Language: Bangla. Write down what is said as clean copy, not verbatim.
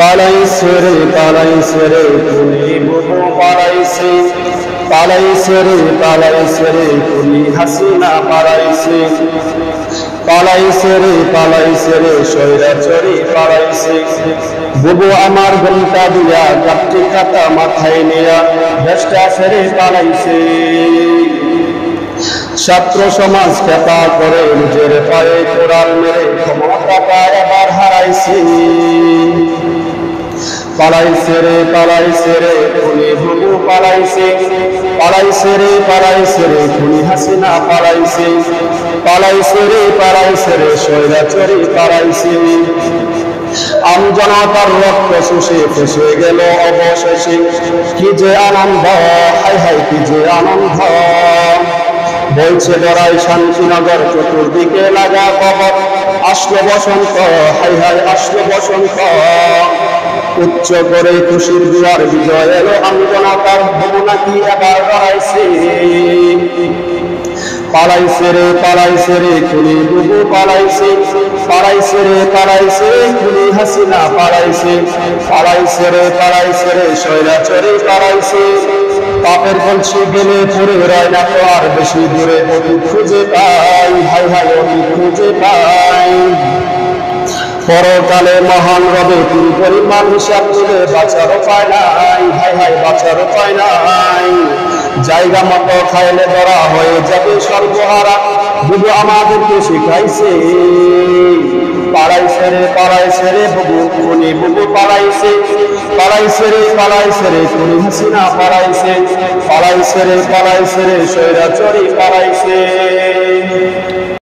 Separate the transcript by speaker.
Speaker 1: পালাইছে রে কুলি বুবু পালাইছে, পালাইছে রে কুলি হাসিনা পালাইছে, পালাইছে রে স্বৈরাচারী পালাইছে। বুবু আমার ঘন্টা দিয়া কাপটি কাটা মাথায় নিয়া দেশটা ছেড়ে পালাইছে। ছাত্র সমাজ খেপা করে নিজের পায়ে কোড়াল মেরে ক্ষমতাটা এবার হারাইছে। পালাইছে রে খুনি বুবু পালাইছে, পালাইছে রে খুনি হাসিনা পালাইছে, পালাইছে রে স্বৈরাচারী পালাইছে। আমজনতার রক্ত শুষে ফেসে গেল অবশেষে, কি যে আনন্দ, হায় হায় কি যে আনন্দ। বলছে লড়াই শান্তিনগর, চতুর্দিকে লাগা কবর, আসলো বসন্ত, হায় হায় আসলো বসন্ত। উচ্চ করে খুশির দুয়ার বিজয় এলো আমজনতার, হবু নাকি এবার লড়াইছে। পালাইছে রে খুনি বুবু পালাইছে, পালাইছে রে খুনি হাসিনা পালাইছে, পালাইছে রে স্বৈরাচারী পালাইছে। পাপের বলছি গেলে পড়ে রয় না তো আর বেশি দূরে, অতি খুঁজে পাই, হায় হায় অতি খুঁজে পাই। পরকালে মহান রবে কোন পরিমাণ হিসাব দিলে বাঁচার উপায় নাই, হায় হায় বাঁচার উপায় নাই। জায়গা মতো খাইলে ধরা হয়ে যাবে সর্বহারা, বুবু আমাদেরকে শিখাইছে। পালাইছে রে বুবু খুনি বুবু পালাইছে, পালাইছে রে খুনি হাসিনা পালাইছে, পালাইছে রে স্বৈরাচারী পালাইছে।